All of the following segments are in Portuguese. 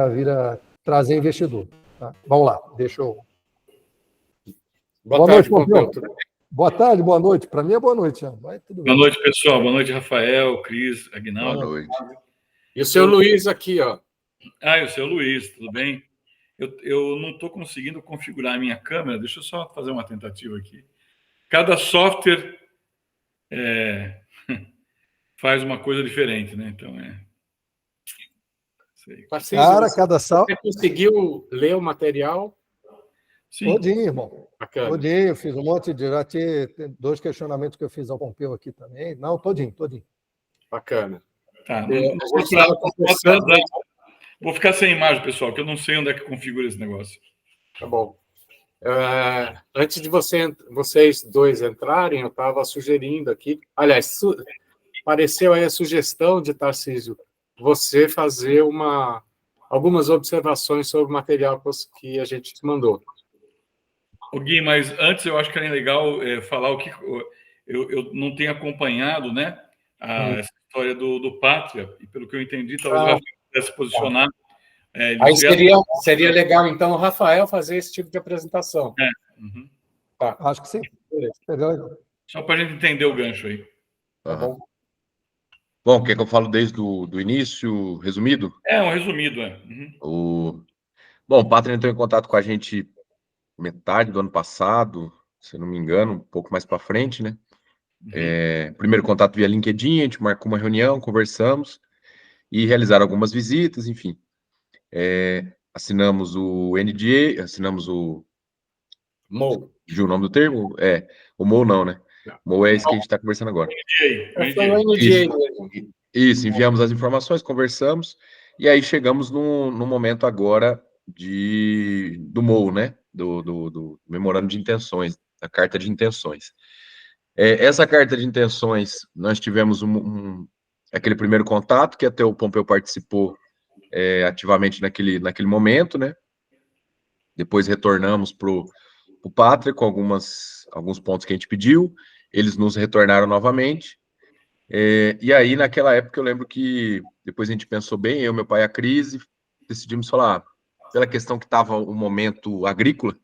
vir a trazer investidor. Tá? Vamos lá, deixa eu... Boa tarde, noite, Pompeu. Boa tarde, boa noite. Para mim é boa noite. Mas tudo bem. Boa noite, pessoal. Boa noite, Rafael, Cris, Aguinaldo. Boa noite. E o seu Luiz aqui, ó. E o seu Luiz, tudo bem? Eu não estou conseguindo configurar a minha câmera. Deixa eu só fazer uma tentativa aqui. Cada software faz uma coisa diferente, né? Então, Tarcísio, você conseguiu ler o material? Sim. Todinho, irmão. Bacana. Todinho, eu fiz um monte de... Já tinha 2 questionamentos que eu fiz ao Pompeu aqui também. Não, todinho. Bacana. Tá, conversando... Vou ficar sem imagem, pessoal, que eu não sei onde é que configura esse negócio. Tá bom. Antes de vocês dois entrarem, eu estava sugerindo aqui... Aliás, apareceu aí a sugestão de Tarcísio, você fazer algumas observações sobre o material que a gente te mandou. Gui, mas antes eu acho que era legal falar o que eu não tenho acompanhado, né? Essa história do Pátria, e pelo que eu entendi, talvez o Rafael pudesse posicionar. Aí seria legal, então, o Rafael fazer esse tipo de apresentação. Uhum. Tá. Acho que sim. Beleza. Só para a gente entender o gancho aí. Tá bom. Bom, quer que eu falo desde o início, resumido? Um resumido, Bom, o Pátria entrou em contato com a gente metade do ano passado, se eu não me engano, um pouco mais para frente, né? Primeiro contato via LinkedIn, a gente marcou uma reunião, conversamos e realizaram algumas visitas, enfim. Assinamos o NDA, assinamos o... MOU. Viu o nome do termo? O MOU não, né? O MOU é esse que a gente está conversando agora. Foi o NDA. Isso, enviamos as informações, conversamos, e aí chegamos no momento agora do MOU, né? Do memorando de intenções, da carta de intenções. Essa carta de intenções, nós tivemos aquele primeiro contato, que até o Pompeu participou ativamente naquele momento, né? Depois retornamos para o Pátria com alguns pontos que a gente pediu, eles nos retornaram novamente, e aí naquela época eu lembro que depois a gente pensou bem, eu, meu pai e a Cris, decidimos falar, pela questão que estava o momento agrícola,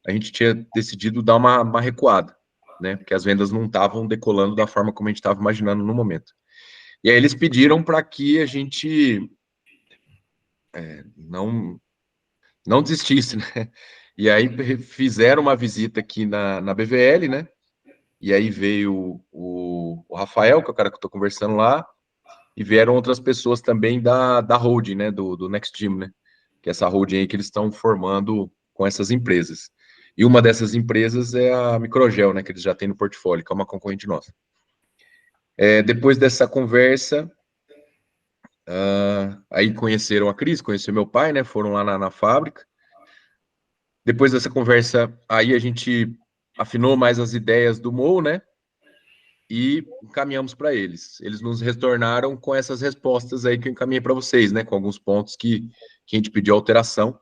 a gente tinha decidido dar uma recuada, né? Porque as vendas não estavam decolando da forma como a gente estava imaginando no momento. E aí eles pediram para que a gente não desistisse, né? E aí fizeram uma visita aqui na BVL, né? E aí veio o Rafael, que é o cara que eu estou conversando lá, e vieram outras pessoas também da holding, né? Do Next Gym, né? Que é essa holding aí que eles estão formando com essas empresas. E uma dessas empresas é a Microgel, né? Que eles já têm no portfólio, que é uma concorrente nossa. Depois dessa conversa, aí conheceram a Cris, conheceram meu pai, né? Foram lá na fábrica. Depois dessa conversa, aí a gente afinou mais as ideias do MOU, né? E encaminhamos para eles. Eles nos retornaram com essas respostas aí que eu encaminhei para vocês, né? Com alguns pontos que a gente pediu alteração.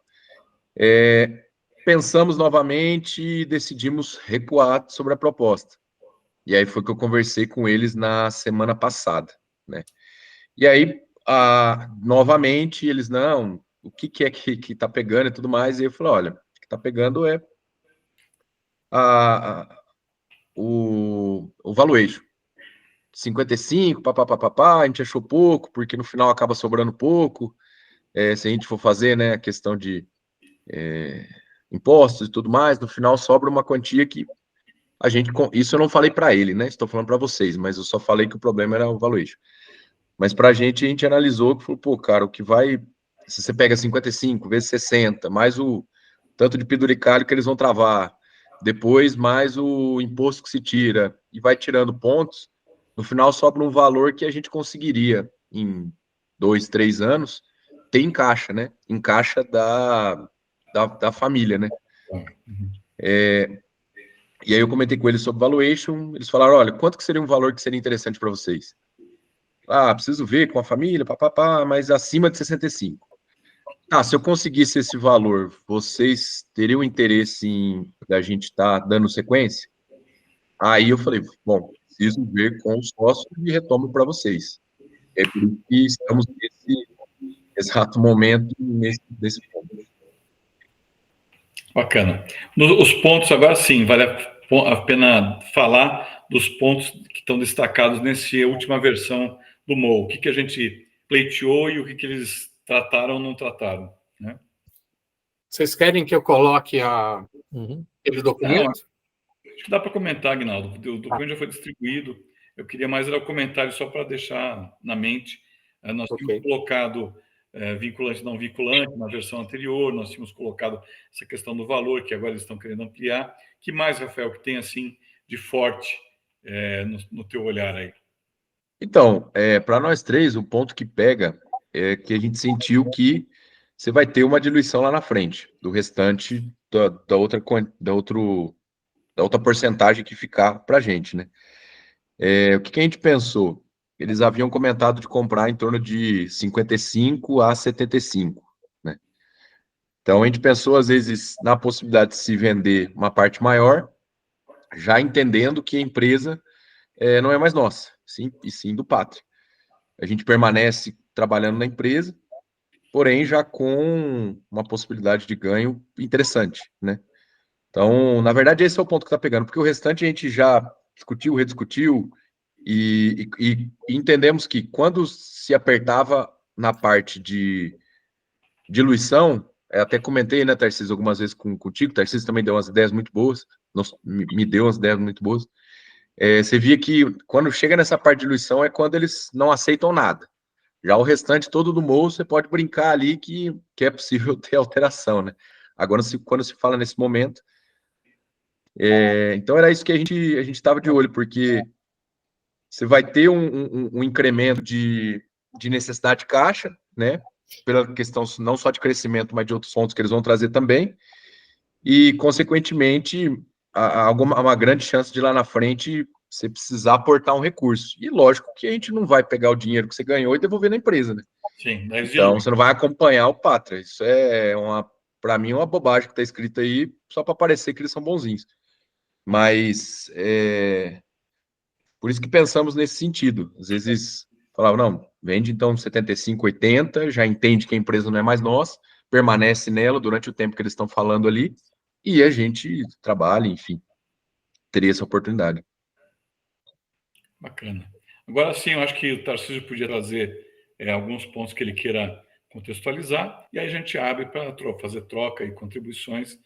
Pensamos novamente e decidimos recuar sobre a proposta. E aí foi que eu conversei com eles na semana passada, né? E aí, novamente, eles, não, o que é que tá pegando e tudo mais, e eu falei, olha, o que tá pegando é o valuation. 55, papapá, a gente achou pouco, porque no final acaba sobrando pouco, se a gente for fazer, né, a questão de impostos e tudo mais, no final sobra uma quantia que a gente... Isso eu não falei para ele, né, estou falando para vocês, mas eu só falei que o problema era o valuation. Mas para a gente analisou que falou, pô, cara, o que vai... Se você pega 55 vezes 60, mais o tanto de penduricalho que eles vão travar, depois mais o imposto que se tira, e vai tirando pontos, no final sobra um valor que a gente conseguiria, em 2, 3 anos, ter em caixa, né? Em caixa da família, né? E aí eu comentei com eles sobre valuation, eles falaram, olha, quanto que seria um valor que seria interessante para vocês? Preciso ver com a família, mas acima de 65. Se eu conseguisse esse valor, vocês teriam interesse em a gente estar dando sequência? Aí eu falei, bom, preciso ver com os sócios e retomo para vocês. É por isso que estamos exato momento nesse ponto. Bacana. Os pontos, agora sim, vale a pena falar dos pontos que estão destacados nessa última versão do MOU. O que a gente pleiteou e o que eles trataram ou não trataram, né? Vocês querem que eu coloque aquele Não, documento? acho que dá para comentar, Aguinaldo. O documento já foi distribuído. Eu queria mais era o comentário só para deixar na mente. Nós tínhamos colocado vinculante e não vinculante na versão anterior, nós tínhamos colocado essa questão do valor, que agora eles estão querendo ampliar. Que mais, Rafael, que tem assim de forte no teu olhar aí? Então, para nós três, o ponto que pega é que a gente sentiu que você vai ter uma diluição lá na frente, do restante da outra porcentagem que ficar para a gente, né? O que a gente pensou? Eles haviam comentado de comprar em torno de 55 a 75, né? Então, a gente pensou, às vezes, na possibilidade de se vender uma parte maior, já entendendo que a empresa não é mais nossa, e sim do Pátria. A gente permanece trabalhando na empresa, porém já com uma possibilidade de ganho interessante, né? Então, na verdade, esse é o ponto que está pegando, porque o restante a gente já discutiu, rediscutiu, e entendemos que quando se apertava na parte de diluição, até comentei, né, Tarcísio, algumas vezes contigo, Tarcísio também deu umas ideias muito boas, me deu umas ideias muito boas. Você via que quando chega nessa parte de diluição é quando eles não aceitam nada. Já o restante todo do MOU, você pode brincar ali que é possível ter alteração, né? Agora, quando se fala nesse momento, então era isso que a gente estava de olho, porque você vai ter um incremento de necessidade de caixa, né? Pela questão não só de crescimento, mas de outros pontos que eles vão trazer também, e, consequentemente, uma grande chance de lá na frente você precisar aportar um recurso. E lógico que a gente não vai pegar o dinheiro que você ganhou e devolver na empresa, né? Sim, Então, você não vai acompanhar o Pátria. Isso para mim, uma bobagem que está escrito aí, só para parecer que eles são bonzinhos. Mas, por isso que pensamos nesse sentido. Às vezes, falava, não, vende então 75, 80, já entende que a empresa não é mais nossa, permanece nela durante o tempo que eles estão falando ali, e a gente trabalha, enfim, teria essa oportunidade. Bacana. Agora sim, eu acho que o Tarcísio podia trazer alguns pontos que ele queira contextualizar, e aí a gente abre para fazer troca e contribuições.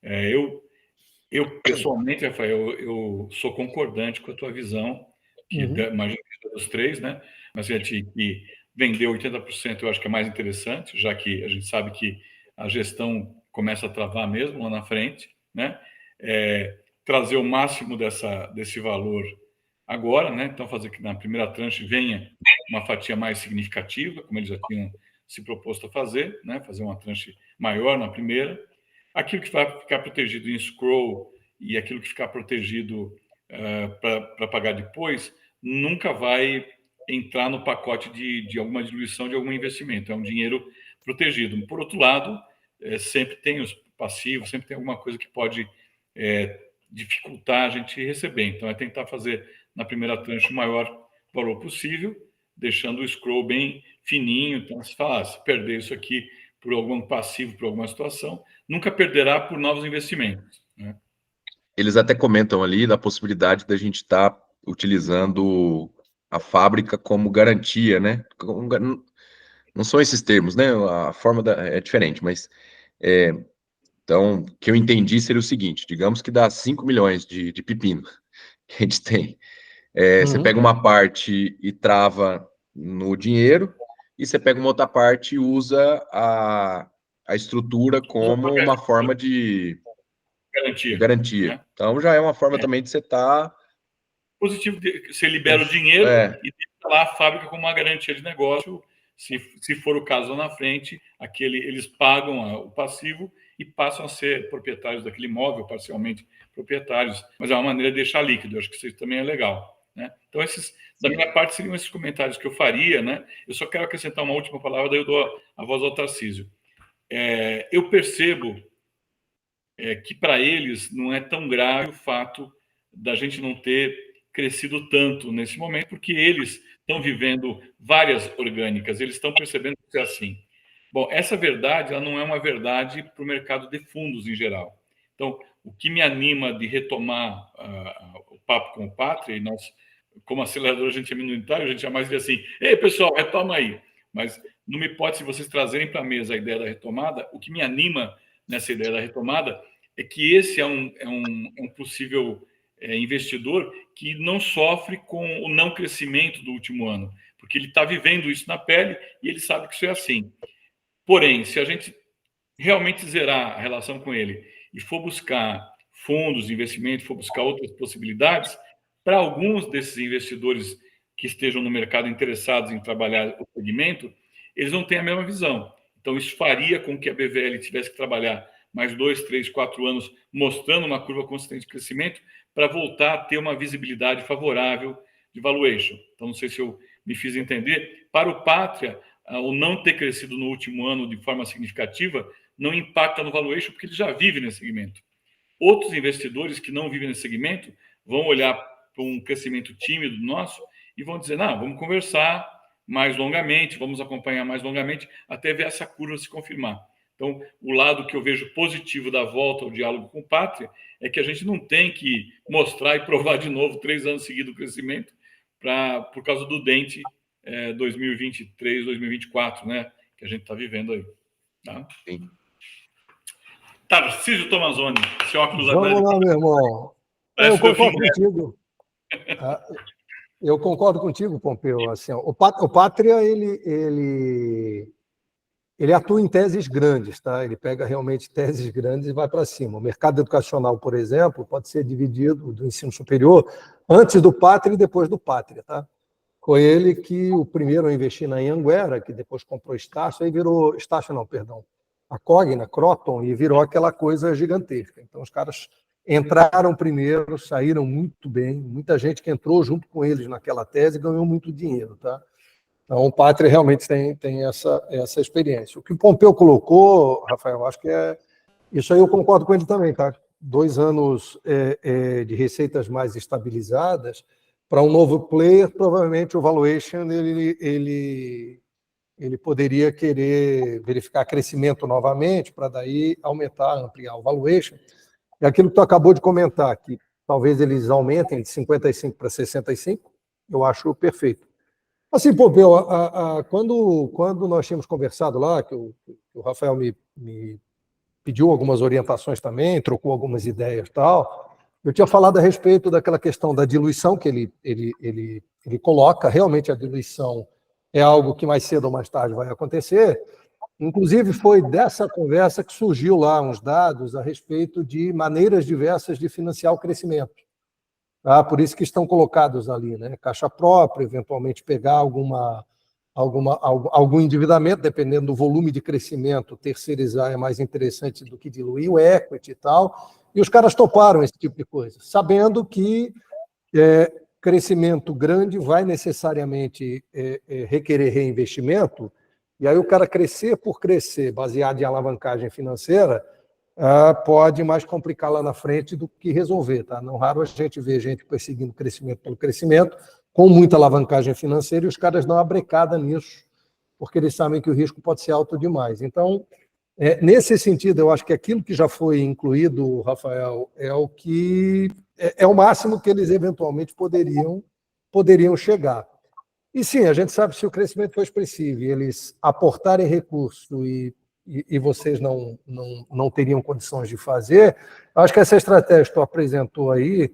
Eu pessoalmente, Rafael, eu sou concordante com a tua visão, que imagino que dos três, né? Mas a gente que vender 80% eu acho que é mais interessante, já que a gente sabe que a gestão começa a travar mesmo lá na frente, né? Trazer o máximo desse valor agora, né? Então, fazer que na primeira tranche venha uma fatia mais significativa, como eles já tinham se proposto a fazer, né? Fazer uma tranche maior na primeira. Aquilo que vai ficar protegido em escrow e aquilo que ficar protegido para pagar depois, nunca vai entrar no pacote de alguma diluição de algum investimento. É um dinheiro protegido. Por outro lado, sempre tem os passivos, sempre tem alguma coisa que pode dificultar a gente receber. Então, é tentar fazer na primeira tranche o maior valor possível, deixando o scroll bem fininho. Então, se perder isso aqui por algum passivo, por alguma situação, nunca perderá por novos investimentos, né? Eles até comentam ali da possibilidade da gente estar utilizando a fábrica como garantia, né? Não são esses termos, né? A forma é diferente, mas então, o que eu entendi seria o seguinte: digamos que dá 5 milhões de pepino que a gente tem. Você pega uma parte e trava no dinheiro, e você pega uma outra parte e usa a estrutura como uma forma de garantia. Né? Então, já é uma forma também de você estar... Positivo, você libera o dinheiro e deixa lá a fábrica como uma garantia de negócio. Se for o caso lá na frente, eles pagam o passivo e passam a ser proprietários daquele imóvel, parcialmente proprietários, mas é uma maneira de deixar líquido. Eu acho que isso também é legal, né? Então, da minha parte, seriam esses comentários que eu faria, né? Eu só quero acrescentar uma última palavra, daí eu dou a voz ao Tarcísio. Eu percebo que para eles não é tão grave o fato da gente não ter crescido tanto nesse momento, porque eles estão vivendo várias orgânicas, eles estão percebendo que é assim. Bom, essa verdade ela não é uma verdade para o mercado de fundos em geral. Então, o que me anima de retomar o papo com o Pátria, e nós, como acelerador, a gente é minoritário, a gente jamais diz assim, ei, pessoal, retoma aí. Mas, numa hipótese de vocês trazerem para a mesa a ideia da retomada, o que me anima nessa ideia da retomada é que esse é um possível investidor que não sofre com o não crescimento do último ano, porque ele está vivendo isso na pele e ele sabe que isso é assim. Porém, se a gente realmente zerar a relação com ele e for buscar fundos de investimento, for buscar outras possibilidades, para alguns desses investidores que estejam no mercado interessados em trabalhar o segmento, eles não têm a mesma visão. Então, isso faria com que a BVL tivesse que trabalhar mais 2, 3, 4 anos mostrando uma curva consistente de crescimento para voltar a ter uma visibilidade favorável de valuation. Então, não sei se eu me fiz entender. Para o Pátria, o não ter crescido no último ano de forma significativa não impacta no valuation, porque ele já vive nesse segmento. Outros investidores que não vivem nesse segmento vão olhar para um crescimento tímido nosso e vão dizer, não, vamos conversar mais longamente, vamos acompanhar mais longamente, até ver essa curva se confirmar. Então, o lado que eu vejo positivo da volta ao diálogo com o Pátria é que a gente não tem que mostrar e provar de novo 3 anos seguidos o crescimento por causa do dente 2023, 2024, né? Que a gente está vivendo aí. Tá? Sim. Tarcísio Tomazoni, seu óculos Vamos lá, meu irmão. Eu concordo contigo. Eu concordo contigo, Pompeu. Assim, o Pátria, ele atua em teses grandes, tá? Ele pega realmente teses grandes e vai para cima. O mercado educacional, por exemplo, pode ser dividido do ensino superior antes do Pátria e depois do Pátria, tá? Foi ele que o primeiro a investir na Anhanguera, que depois comprou Estácio, aí virou Estácio não, perdão, a Cogna, Croton, e virou aquela coisa gigantesca. Então os caras entraram primeiro, saíram muito bem, muita gente que entrou junto com eles naquela tese ganhou muito dinheiro, tá? Então, o Pátria realmente tem essa experiência. O que o Pompeu colocou, Rafael, acho que isso aí eu concordo com ele também, tá? 2 anos de receitas mais estabilizadas, para um novo player, provavelmente o valuation ele poderia querer verificar crescimento novamente, para daí aumentar, ampliar o valuation. É aquilo que tu acabou de comentar, que talvez eles aumentem de 55 para 65, eu acho perfeito. Assim, Pompeu, quando nós tínhamos conversado lá, que o Rafael me pediu algumas orientações também, trocou algumas ideias e tal, eu tinha falado a respeito daquela questão da diluição que ele coloca. Realmente a diluição é algo que mais cedo ou mais tarde vai acontecer. Inclusive, foi dessa conversa que surgiu lá uns dados a respeito de maneiras diversas de financiar o crescimento. Por isso que estão colocados ali, né? Caixa própria, eventualmente pegar algum endividamento, dependendo do volume de crescimento, terceirizar é mais interessante do que diluir o equity e tal. E os caras toparam esse tipo de coisa, sabendo que crescimento grande vai necessariamente requerer reinvestimento, e aí o cara crescer por crescer, baseado em alavancagem financeira, pode mais complicar lá na frente do que resolver. Tá? Não raro a gente vê gente perseguindo crescimento pelo crescimento, com muita alavancagem financeira, e os caras dão uma brecada nisso, porque eles sabem que o risco pode ser alto demais. Então, nesse sentido, eu acho que aquilo que já foi incluído, Rafael, é o máximo que eles eventualmente poderiam chegar. E sim, a gente sabe que se o crescimento for expressivo e eles aportarem recurso e vocês não teriam condições de fazer, acho que essa estratégia que tu apresentou aí,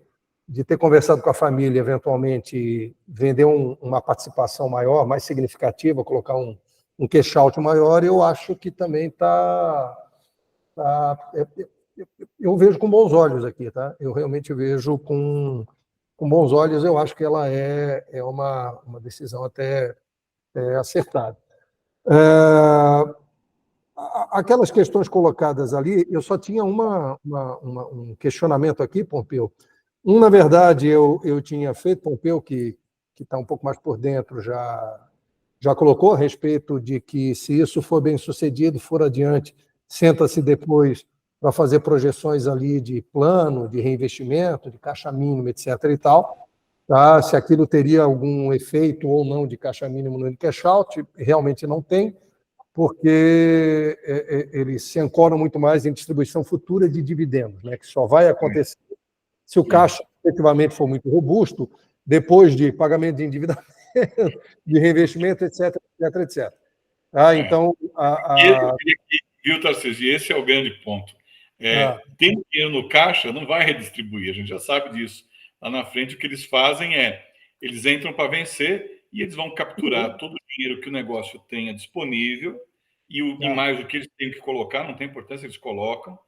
de ter conversado com a família, eventualmente vender uma participação maior, mais significativa, colocar um cash out maior, eu acho que também eu vejo com bons olhos aqui, tá? Eu realmente vejo com bons olhos, eu acho que ela é uma decisão até acertada. Aquelas questões colocadas ali, eu só tinha um questionamento aqui, Pompeu. Na verdade, eu tinha feito, Pompeu, que está um pouco mais por dentro, já colocou a respeito de que, se isso for bem sucedido, for adiante, senta-se depois para fazer projeções ali de plano, de reinvestimento, de caixa mínima, etc. e tal, tá? Se aquilo teria algum efeito ou não de caixa mínimo no cash out, realmente não tem. porque eles se ancoram muito mais em distribuição futura de dividendos, né, que só vai acontecer se o caixa efetivamente for muito robusto, depois de pagamento de endividamento, de reinvestimento, etc, etc, etc. Então, Viu, Tarcísio? Esse é o grande ponto. Tem dinheiro no caixa, não vai redistribuir, a gente já sabe disso. Lá na frente, o que eles fazem eles entram para vencer e eles vão capturar todo o dinheiro que o negócio tenha disponível e mais o que eles têm que colocar, não tem importância, eles colocam,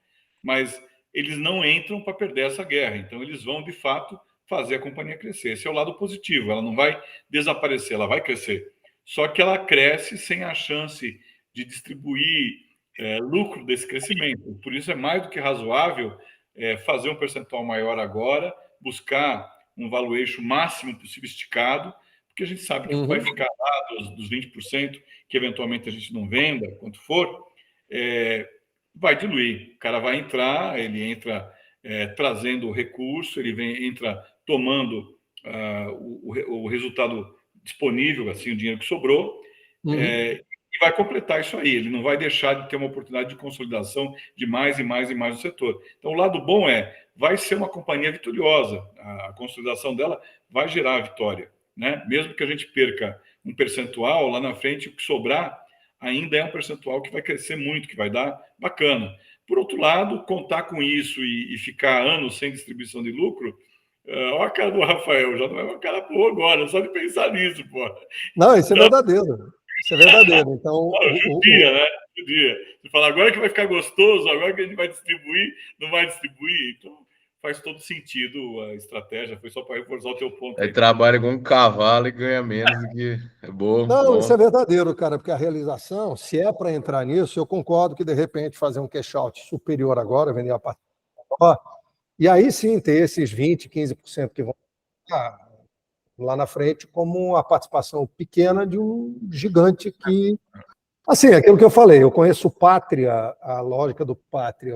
mas eles não entram para perder essa guerra. Então, eles vão, de fato, fazer a companhia crescer. Esse é o lado positivo. Ela não vai desaparecer, ela vai crescer. Só que ela cresce sem a chance de distribuir lucro desse crescimento. Por isso, é mais do que razoável fazer um percentual maior agora, buscar um valuation máximo possível esticado, porque a gente sabe que vai ficar lá dos 20%, que eventualmente a gente não venda, quanto for, vai diluir. O cara vai entrar, ele entra trazendo o recurso, ele entra tomando o resultado disponível, assim, o dinheiro que sobrou, e vai completar isso aí. Ele não vai deixar de ter uma oportunidade de consolidação de mais e mais e mais no setor. Então, o lado bom vai ser uma companhia vitoriosa. A consolidação dela vai gerar a vitória, né? Mesmo que a gente perca um percentual, lá na frente, o que sobrar ainda é um percentual que vai crescer muito, que vai dar bacana. Por outro lado, contar com isso e ficar anos sem distribuição de lucro, olha a cara do Rafael, já não é uma cara boa agora, só de pensar nisso, pô. Não, isso é verdadeiro. Isso é verdadeiro. Então, judia, né? Judia. Você fala, agora que vai ficar gostoso, agora que a gente vai distribuir, não vai distribuir. Então, faz todo sentido a estratégia. Foi só para reforçar o teu ponto. Aí trabalha com um cavalo e ganha menos do que é bom. Não, bom. Isso é verdadeiro, cara, porque a realização, se é para entrar nisso, eu concordo que, de repente, fazer um cash out superior agora, vender a parte maior, e aí sim ter esses 20%, 15% que vão ficar lá na frente como a participação pequena de um gigante que... Assim, aquilo que eu falei, eu conheço o Pátria, a lógica do Pátria,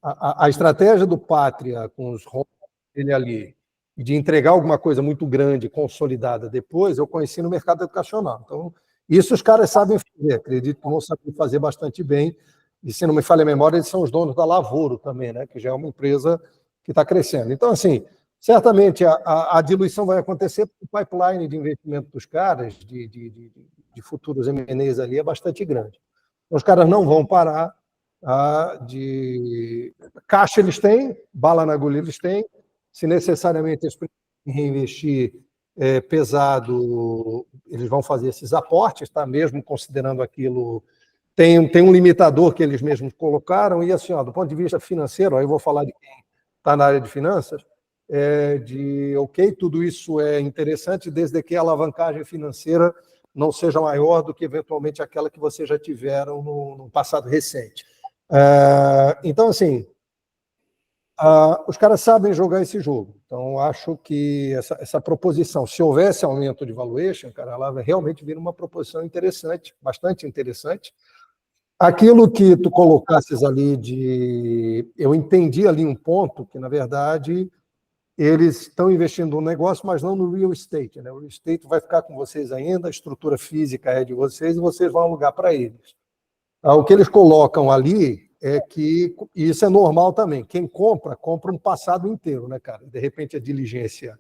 a estratégia do Pátria com os ROMs dele ali, de entregar alguma coisa muito grande, consolidada depois, eu conheci no mercado educacional. Então, isso os caras sabem fazer, acredito que vão saber fazer bastante bem. E, se não me falha a memória, eles são os donos da Lavoro também, né? Que já é uma empresa que está crescendo. Então, assim, certamente a diluição vai acontecer, porque o pipeline de investimento dos caras, de futuros M&As ali, é bastante grande. Então, os caras não vão parar. De caixa eles têm, bala na agulha eles têm, se necessariamente eles precisam reinvestir pesado, eles vão fazer esses aportes, tá? Mesmo considerando aquilo, tem um limitador que eles mesmos colocaram, e assim, do ponto de vista financeiro, aí eu vou falar de quem está na área de finanças, tudo isso é interessante, desde que a alavancagem financeira não seja maior do que eventualmente aquela que vocês já tiveram no passado recente. Então, assim, os caras sabem jogar esse jogo. Então, acho que essa proposição, se houvesse aumento de valuation, cara, ela vai realmente vir uma proposição interessante, bastante interessante. Aquilo que tu colocasses ali eu entendi ali um ponto que, na verdade, eles estão investindo no negócio, mas não no real estate, né? O real estate vai ficar com vocês ainda, a estrutura física é de vocês e vocês vão alugar para eles. O que eles colocam ali é que, e isso é normal também, quem compra um passado inteiro, né, cara? De repente a diligência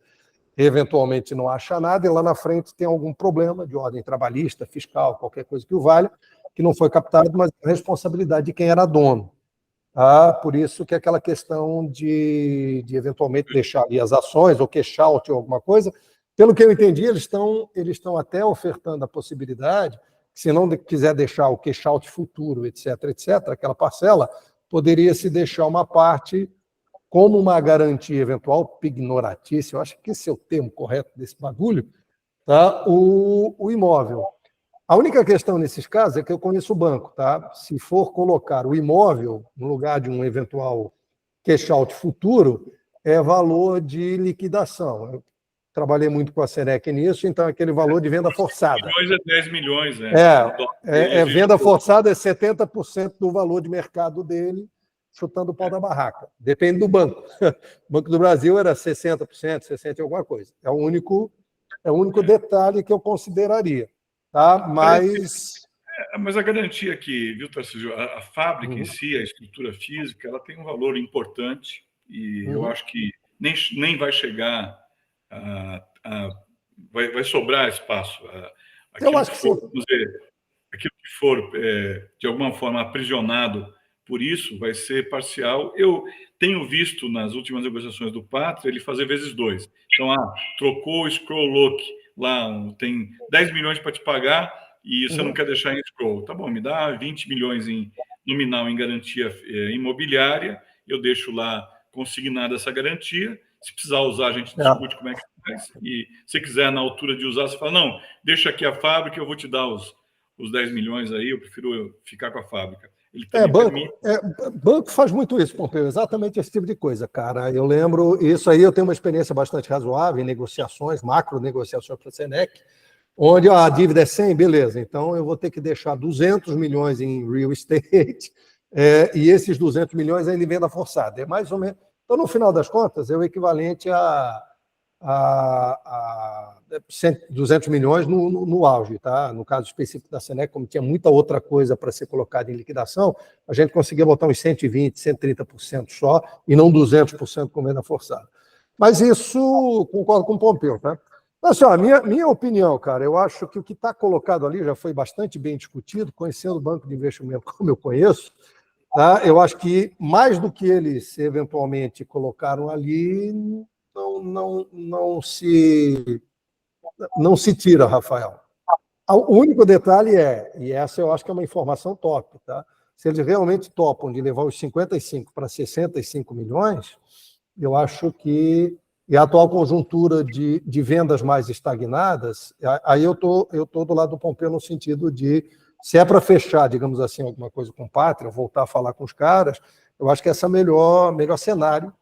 eventualmente não acha nada e lá na frente tem algum problema de ordem trabalhista, fiscal, qualquer coisa que o valha, que não foi captado, mas a responsabilidade de quem era dono. Por isso que é aquela questão de eventualmente deixar ali as ações ou cash out ou alguma coisa. Pelo que eu entendi, eles estão até ofertando a possibilidade, se não quiser deixar o cash out futuro, etc., aquela parcela, poderia se deixar uma parte como uma garantia eventual, pignoratícia, eu acho que esse é o termo correto desse bagulho, tá? O imóvel. A única questão nesses casos é que eu conheço o banco, tá? Se for colocar o imóvel no lugar de um eventual cash out futuro, é valor de liquidação. Eu trabalhei muito com a Serec nisso, então é aquele valor de venda forçada. 10 milhões é 10 milhões, né? Venda forçada é 70% do valor de mercado dele, chutando o pau da barraca. Depende do banco. O Banco do Brasil era 60%, 60% e alguma coisa. É o único detalhe que eu consideraria. tá? Mas a garantia aqui, viu, Tarcísio? A fábrica em si, a estrutura física, ela tem um valor importante e eu acho que nem vai chegar vai sobrar espaço. eu acho que sim. Vamos dizer, aquilo que for, de alguma forma, aprisionado por isso, vai ser parcial. Eu tenho visto nas últimas negociações do Pátria ele fazer vezes 2. Então, trocou o Scroll Look lá, tem 10 milhões para te pagar e você não quer deixar em Scroll. Tá bom, me dá 20 milhões em nominal em garantia imobiliária, eu deixo lá consignada essa garantia. Se precisar usar, a gente discute como é que faz. E se quiser, na altura de usar, você fala, não, deixa aqui a fábrica, eu vou te dar os 10 milhões aí, eu prefiro ficar com a fábrica. Ele banco faz muito isso, Pompeu, exatamente esse tipo de coisa, cara. Eu lembro, isso aí eu tenho uma experiência bastante razoável em negociações, macro negociações para a Senec, onde a dívida é 100, beleza, então eu vou ter que deixar 200 milhões em real estate, e esses 200 milhões ainda em venda forçada. É mais ou menos. Então, no final das contas, é o equivalente a 200 milhões no auge, tá? No caso específico da Senec, como tinha muita outra coisa para ser colocada em liquidação, a gente conseguia botar uns 120%, 130% só, e não 200% com venda forçada. Mas isso, concordo com o Pompeu, tá? Assim, ó, minha opinião, cara, eu acho que o que está colocado ali já foi bastante bem discutido, conhecendo o banco de investimento como eu conheço, tá? Eu acho que mais do que eles eventualmente colocaram ali, não se tira, Rafael. O único detalhe e essa eu acho que é uma informação top, tá? Se eles realmente topam de levar os 55 para 65 milhões, eu acho que, e a atual conjuntura de vendas mais estagnadas, aí eu tô do lado do Pompeu no sentido de, se é para fechar, digamos assim, alguma coisa com Pátria, voltar a falar com os caras, eu acho que esse é o melhor cenário,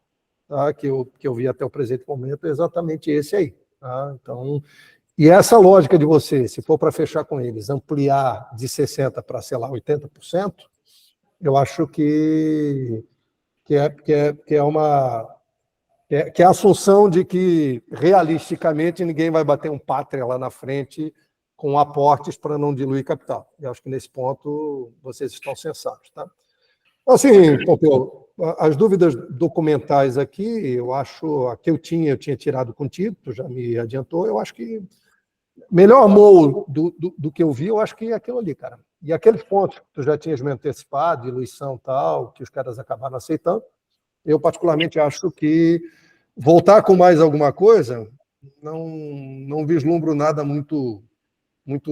tá, que eu vi até o presente momento, é exatamente esse aí. Tá? Então, e essa lógica de você, se for para fechar com eles, ampliar de 60% para, sei lá, 80%, eu acho que é a assunção de que, realisticamente, ninguém vai bater um Pátria lá na frente com aportes para não diluir capital. Eu acho que, nesse ponto, vocês estão sensatos. Tá? Assim, Pompeu, as dúvidas documentais aqui, eu acho, a que eu tinha tirado contigo, tu já me adiantou, eu acho que melhor amor do que eu vi, eu acho que é aquilo ali, cara. E aqueles pontos que tu já tinhas me antecipado, diluição e tal, que os caras acabaram aceitando, eu particularmente acho que voltar com mais alguma coisa, não vislumbro nada muito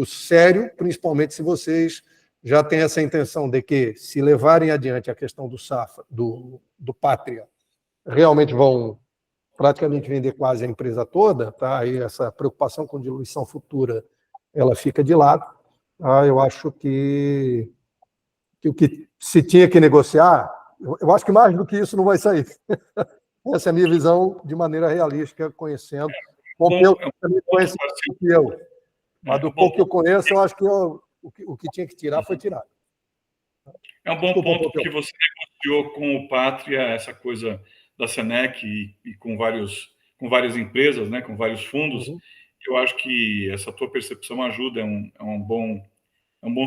sério, principalmente se vocês já têm essa intenção de que, se levarem adiante a questão do Safra, do Pátria, realmente vão praticamente vender quase a empresa toda, tá? Aí essa preocupação com diluição futura, ela fica de lado. Tá? Eu acho que o que se tinha que negociar, eu acho que mais do que isso não vai sair. Essa é a minha visão de maneira realística, conhecendo. Pompeu também conhece o que eu. Mas do pouco que eu conheço, eu acho que o que tinha que tirar foi tirado. É um bom ponto que você negociou com o Pátria, essa coisa da Senec e com várias empresas, né, com vários fundos. Eu acho que essa tua percepção ajuda, é um bom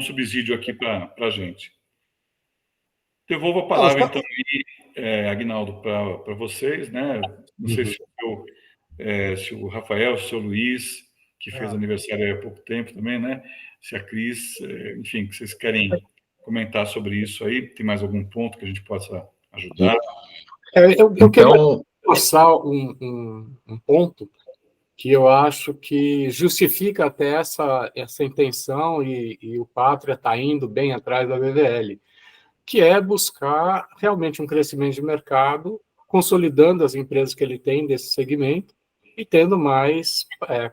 subsídio aqui para a gente. Devolvo a palavra, então, Aguinaldo, para vocês, né? Não sei se o Rafael, se o seu Luiz, que fez aniversário há pouco tempo também, né? Se a Cris, enfim, que vocês querem comentar sobre isso aí, tem mais algum ponto que a gente possa ajudar? Eu quero passar um ponto que eu acho que justifica até essa intenção, e o Pátria está indo bem atrás da BVL, que é buscar realmente um crescimento de mercado, consolidando as empresas que ele tem desse segmento e tendo mais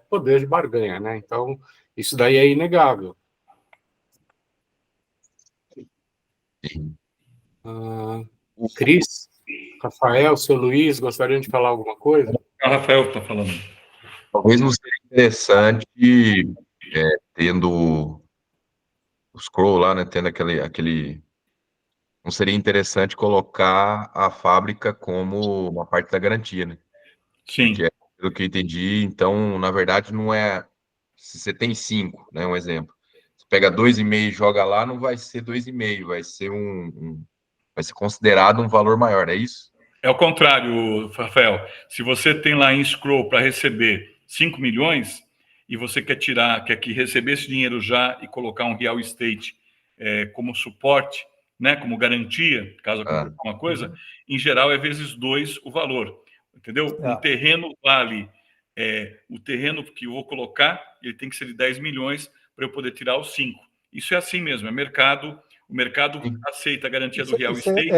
poder de barganha, né? Então, isso daí é inegável. Cris, Rafael, seu Luiz, gostariam de falar alguma coisa? O Rafael está falando. Talvez não seja interessante, tendo o scroll lá, né, tendo aquele... Não seria interessante colocar a fábrica como uma parte da garantia, né? Sim. Porque, pelo que eu entendi, então, na verdade, não é Se você tem 5, né, um exemplo. Você pega 2,5 e joga lá, não vai ser 2,5, vai ser vai ser considerado um valor maior, é isso? É o contrário, Rafael. Se você tem lá em escrow para receber 5 milhões e você quer receber esse dinheiro já e colocar um real estate como suporte, né, como garantia, caso aconteça alguma coisa, em geral é vezes 2 o valor, entendeu? Um terreno vale, o terreno que eu vou colocar, ele tem que ser de 10 milhões para eu poder tirar os 5. Isso é assim mesmo, o mercado aceita a garantia do real estate.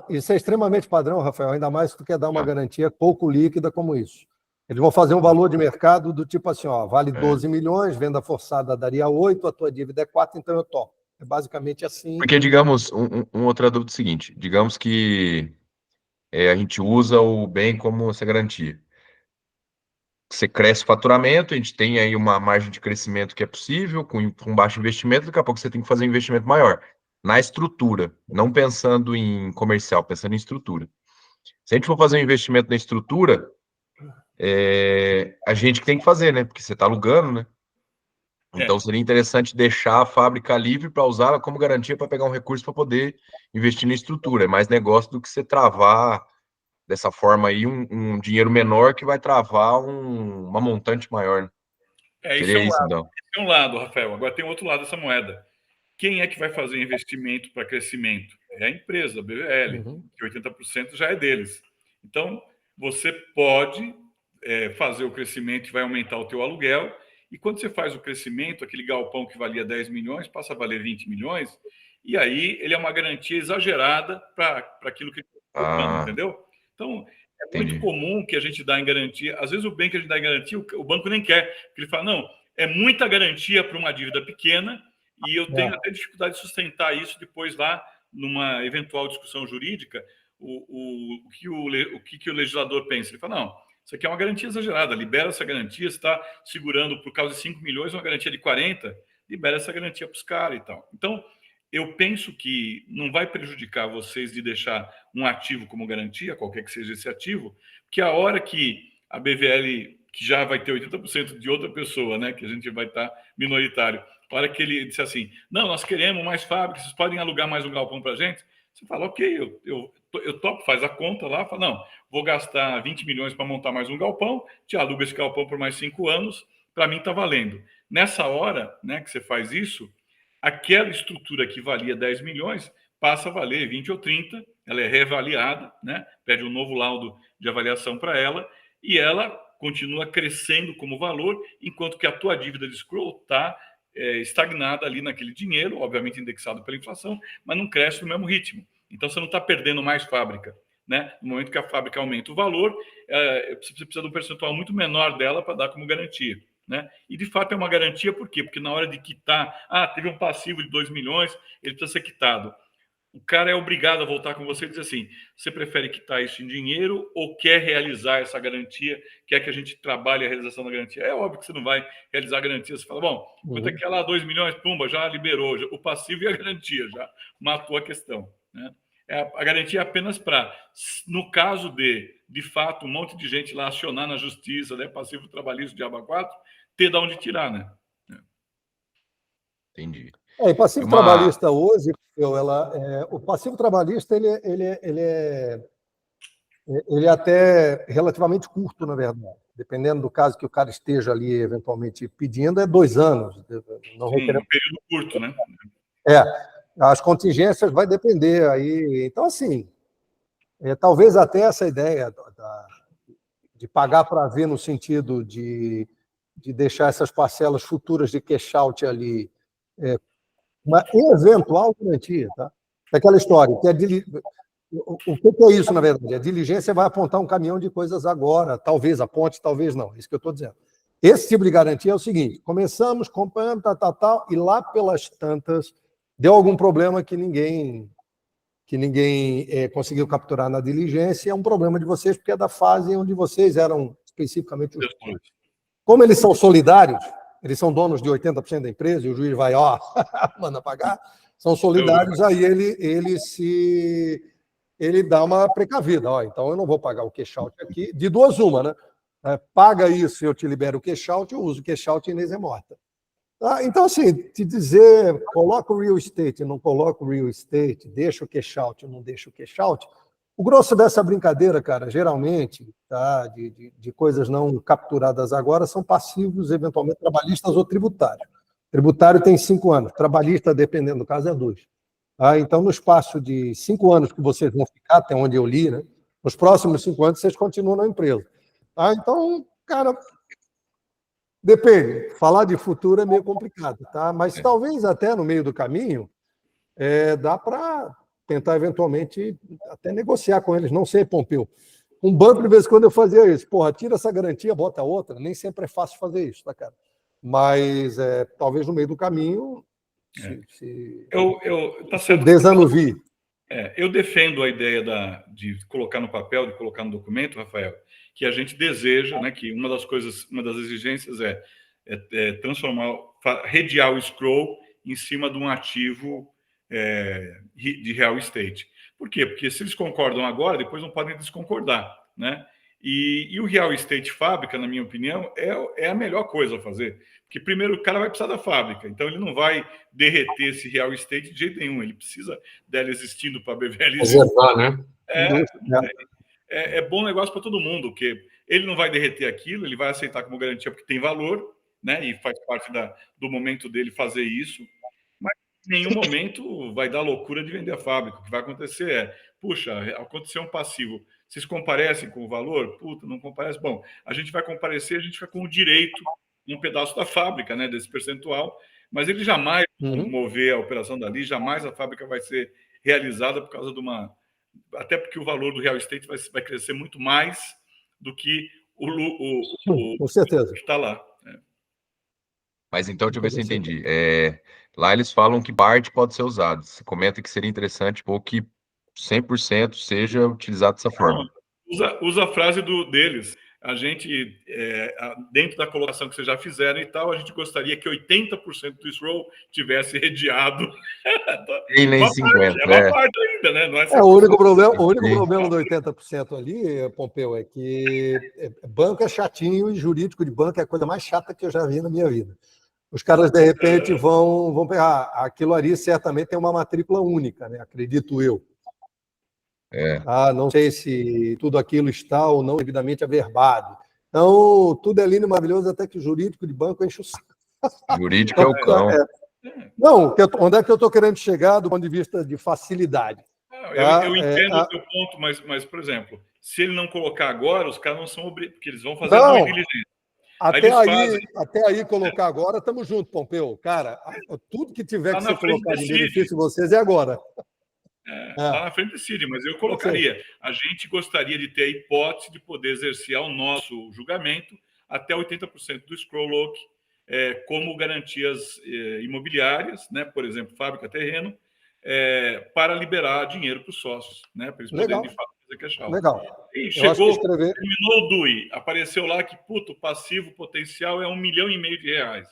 Isso é extremamente padrão, Rafael, ainda mais se tu quer dar uma garantia pouco líquida como isso. Eles vão fazer um valor de mercado do tipo assim, ó, vale 12 milhões, venda forçada daria 8, a tua dívida é 4, então eu topo. É basicamente assim. Porque, digamos, outra dúvida é o seguinte, digamos que a gente usa o bem como essa garantia. Você cresce o faturamento, a gente tem aí uma margem de crescimento que é possível, com baixo investimento, daqui a pouco você tem que fazer um investimento maior. Na estrutura, não pensando em comercial, pensando em estrutura. Se a gente for fazer um investimento na estrutura, a gente que tem que fazer, né? Porque você está alugando, né? Então seria interessante deixar a fábrica livre para usá-la como garantia para pegar um recurso para poder investir na estrutura. É mais negócio do que você travar dessa forma aí um dinheiro menor que vai travar uma montante maior, né? Seria isso, então. Esse é um lado, Rafael. Agora tem outro lado dessa moeda. Quem é que vai fazer investimento para crescimento? É a empresa, a BVL, que 80% já é deles. Então, você pode fazer o crescimento e vai aumentar o teu aluguel. E quando você faz o crescimento, aquele galpão que valia 10 milhões passa a valer 20 milhões. E aí ele é uma garantia exagerada para aquilo que ele está colocando, entendeu? Então, é muito comum que a gente dá em garantia. Às vezes o bem que a gente dá em garantia, o banco nem quer. Porque ele fala, não, é muita garantia para uma dívida pequena e eu tenho até dificuldade de sustentar isso depois lá numa eventual discussão jurídica. O que o legislador pensa? Ele fala, não, isso aqui é uma garantia exagerada, libera essa garantia, você está segurando por causa de 5 milhões uma garantia de 40, libera essa garantia para os caras e tal. Então, eu penso que não vai prejudicar vocês de deixar um ativo como garantia, qualquer que seja esse ativo, porque a hora que a BVL, que já vai ter 80% de outra pessoa, né, que a gente vai estar minoritário, a hora que ele disse assim, não, nós queremos mais fábricas, vocês podem alugar mais um galpão para a gente? Você fala, ok, eu topo, faz a conta lá, fala, não, vou gastar 20 milhões para montar mais um galpão, te aluga esse galpão por mais 5 anos, para mim está valendo. Nessa hora, né, que você faz isso, aquela estrutura que valia 10 milhões passa a valer 20 ou 30, ela é reavaliada, né, pede um novo laudo de avaliação para ela, e ela continua crescendo como valor, enquanto que a tua dívida de escrow está estagnada ali naquele dinheiro, obviamente indexado pela inflação, mas não cresce no mesmo ritmo. Então, você não está perdendo mais fábrica, né? No momento que a fábrica aumenta o valor, você precisa de um percentual muito menor dela para dar como garantia, né? E, de fato, é uma garantia por quê? Porque na hora de quitar, teve um passivo de 2 milhões, ele precisa ser quitado. O cara é obrigado a voltar com você e dizer assim, você prefere quitar isso em dinheiro ou quer realizar essa garantia, quer que a gente trabalhe a realização da garantia? É óbvio que você não vai realizar a garantia, você fala, bom, quanto é que é lá 2 milhões, pumba, já liberou, o passivo e a garantia, já matou a questão, né? A garantia é apenas para, no caso de fato, um monte de gente lá acionar na justiça, né, passivo trabalhista de aba 4, ter de onde tirar, né? Entendi. E passivo trabalhista hoje, o passivo trabalhista ele é até relativamente curto, na verdade. Dependendo do caso que o cara esteja ali eventualmente pedindo, é 2 anos. Não Sim, um período curto, né? As contingências vai depender aí. Então, assim, talvez até essa ideia de pagar para ver no sentido de deixar essas parcelas futuras de cash out ali uma eventual garantia, tá? Aquela história, o que é isso, na verdade? A diligência vai apontar um caminhão de coisas agora, talvez a ponte, talvez não, é isso que eu estou dizendo. Esse tipo de garantia é o seguinte, começamos comprando, tal, e lá pelas tantas deu algum problema que ninguém conseguiu capturar na diligência, é um problema de vocês, porque é da fase onde vocês eram especificamente os... Como eles são solidários, eles são donos de 80% da empresa, e o juiz vai, manda pagar, são solidários, aí ele dá uma precavida, então eu não vou pagar o cash out aqui, de 2 uma, né? paga isso e eu te libero o cash out, eu uso o cash out e Inês é morta. Tá? Então, assim, te dizer, coloca o real estate, não coloca o real estate, deixa o cash out, não deixa o cash out, o grosso dessa brincadeira, cara, geralmente, tá, de coisas não capturadas agora, são passivos, eventualmente, trabalhistas ou tributários. Tributário tem 5 anos, trabalhista, dependendo do caso, é 2. Tá? Então, no espaço de 5 anos que vocês vão ficar, até onde eu li, né, nos próximos 5 anos, vocês continuam na empresa. Tá? Então, cara, depende. Falar de futuro é meio complicado, tá? Mas talvez até no meio do caminho dá para tentar eventualmente até negociar com eles. Não sei, Pompeu. Um banco, de vez em quando, eu fazia isso. Porra, tira essa garantia, bota outra. Nem sempre é fácil fazer isso, tá, cara? Mas talvez no meio do caminho tá certo. Desanuvie. Eu defendo a ideia de colocar no papel, de colocar no documento, Rafael, que a gente deseja, né, que uma das exigências é redear o scroll em cima de um ativo de real estate. Por quê? Porque se eles concordam agora, depois não podem desconcordar, né? E o real estate fábrica, na minha opinião, é a melhor coisa a fazer. Porque primeiro o cara vai precisar da fábrica, então ele não vai derreter esse real estate de jeito nenhum, ele precisa dela existindo para a BVL. Reservar, né? É bom negócio para todo mundo, porque ele não vai derreter aquilo, ele vai aceitar como garantia porque tem valor, né? E faz parte do momento dele fazer isso, mas em nenhum momento vai dar loucura de vender a fábrica. O que vai acontecer puxa, aconteceu um passivo, vocês comparecem com o valor? Puta, não comparece? Bom, a gente vai comparecer, a gente fica com o direito um pedaço da fábrica, né, desse percentual, mas ele jamais vai mover a operação dali, jamais a fábrica vai ser realizada por causa de uma... Até porque o valor do real estate vai crescer muito mais do que com certeza. que está lá. Mas então, deixa eu ver se eu entendi. Lá eles falam que parte pode ser usada. Você comenta que seria interessante que 100% seja utilizado dessa forma. Usa a frase deles. A gente, dentro da colocação que vocês já fizeram e tal, a gente gostaria que 80% do scroll tivesse redeado. E nem 50%. Uma parte ainda, né? Não o único problema do 80% ali, Pompeu, é que banco é chatinho e jurídico de banco é a coisa mais chata que eu já vi na minha vida. Os caras, de repente, vão pegar. Aquilo ali certamente tem uma matrícula única, né? Acredito eu. Não sei se tudo aquilo está ou não devidamente averbado. Então, tudo é lindo e maravilhoso, até que o jurídico de banco enche o saco. Jurídico é o cão. Não, onde é que eu estou querendo chegar do ponto de vista de facilidade? Eu entendo o teu ponto, mas, por exemplo, se ele não colocar agora, os caras não são obrigados, porque eles vão fazer uma diligência. Até aí colocar agora, estamos juntos, Pompeu. Cara, tudo que tiver que ser colocado em benefício de vocês é agora. Está na frente do CID, mas eu colocaria. A gente gostaria de ter a hipótese de poder exercer o nosso julgamento até 80% do scroll lock como garantias imobiliárias, né? Por exemplo, fábrica, terreno, para liberar dinheiro para os sócios, né? Para eles poderem, de fato, fazer cash out. Legal. E chegou, terminou o DUI, apareceu lá que, o passivo potencial é R$1,5 milhão.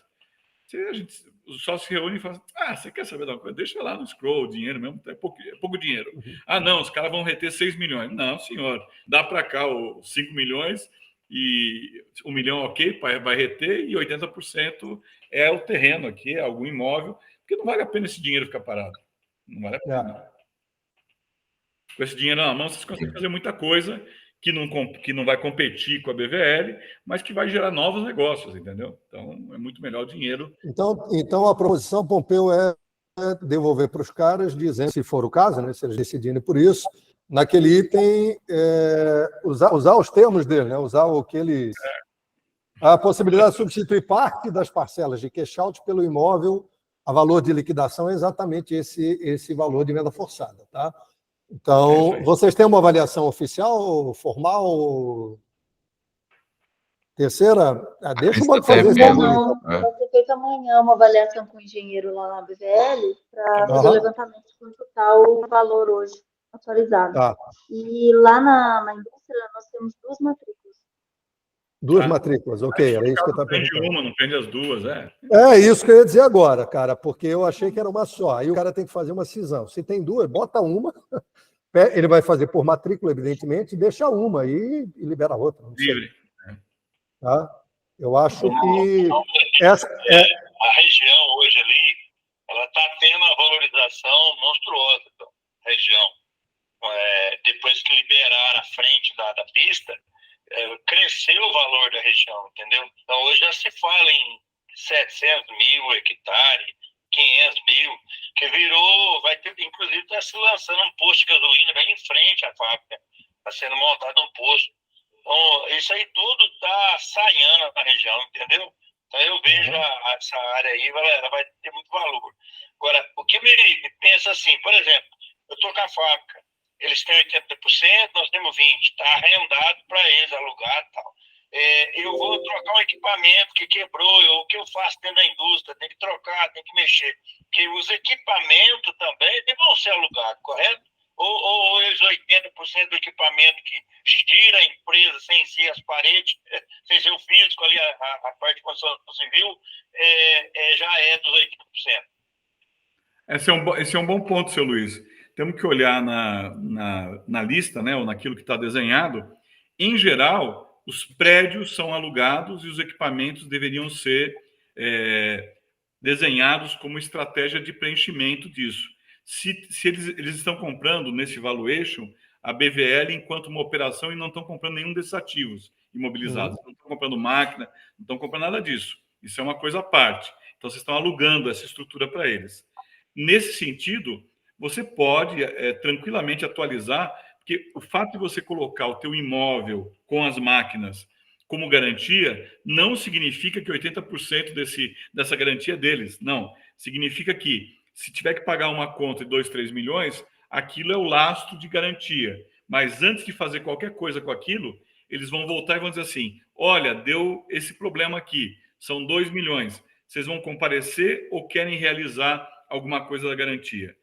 Os sócios se reúnem e falam, você quer saber de uma coisa? Deixa lá no scroll, dinheiro mesmo, é pouco dinheiro. Não, os caras vão reter 6 milhões. Não, senhor, dá para cá os 5 milhões e 1 milhão, ok, vai reter, e 80% é o terreno aqui, é algum imóvel, porque não vale a pena esse dinheiro ficar parado. Não vale a pena. Com esse dinheiro na mão, vocês conseguem fazer muita coisa que não vai competir com a BVL, mas que vai gerar novos negócios, entendeu? Então, é muito melhor o dinheiro. Então a proposição, Pompeu, é devolver para os caras, dizendo, se for o caso, né, se eles decidirem por isso, naquele item, usar os termos dele, né, usar o que eles... A possibilidade de substituir parte das parcelas de cash out pelo imóvel a valor de liquidação é exatamente esse valor de venda forçada, tá? Então, vocês têm uma avaliação oficial, formal? Terceira? Deixa o banco fazer. Vai ser feita amanhã uma avaliação com o engenheiro lá na BVL para fazer o levantamento de quanto está o valor hoje atualizado. E lá na indústria nós temos 2 matrículas. 2 matrículas, ok. Era isso que eu estava perguntando. Não pende uma, não pende as duas, É isso que eu ia dizer agora, cara, porque eu achei que era uma só. Aí o cara tem que fazer uma cisão. Se tem 2, bota uma. Ele vai fazer por matrícula, evidentemente, e deixa uma e libera a outra. Livre. Tá? Eu acho que essa é... a região hoje ali, ela está tendo uma valorização monstruosa, então, região. Depois que liberaram a frente da pista, cresceu o valor da região, entendeu? Então hoje já se fala em 700 mil hectares, 500 mil, que virou, vai ter, inclusive está se lançando um posto de gasolina bem em frente à fábrica, está sendo montado um posto. Então, isso aí tudo está saindo na região, entendeu? Então eu vejo essa área aí, ela vai ter muito valor. Agora, o que me pensa assim, por exemplo, eu estou com a fábrica, eles têm 80%, nós temos 20%, está arrendado para eles, alugado e tal. Eu vou trocar um equipamento que quebrou, o que eu faço dentro da indústria, tem que trocar, tem que mexer. Porque os equipamentos também vão ser alugados, correto? Ou os 80% do equipamento que gira a empresa sem ser as paredes, sem ser o físico ali, a parte de construção civil, já é dos 80%. Esse é um bom ponto, seu Luiz. Temos que olhar na lista, né, ou naquilo que está desenhado. Em geral, os prédios são alugados e os equipamentos deveriam ser desenhados como estratégia de preenchimento disso. Se eles estão comprando nesse valuation a BVL enquanto uma operação e não estão comprando nenhum desses ativos imobilizados, não estão comprando máquina, não estão comprando nada disso. Isso é uma coisa à parte. Então, vocês estão alugando essa estrutura para eles. Nesse sentido, você pode tranquilamente atualizar, porque o fato de você colocar o teu imóvel com as máquinas como garantia não significa que 80% dessa garantia é deles. Não. Significa que, se tiver que pagar uma conta de 2, 3 milhões, aquilo é o lastro de garantia. Mas antes de fazer qualquer coisa com aquilo, eles vão voltar e vão dizer assim, olha, deu esse problema aqui, são 2 milhões. Vocês vão comparecer ou querem realizar alguma coisa da garantia?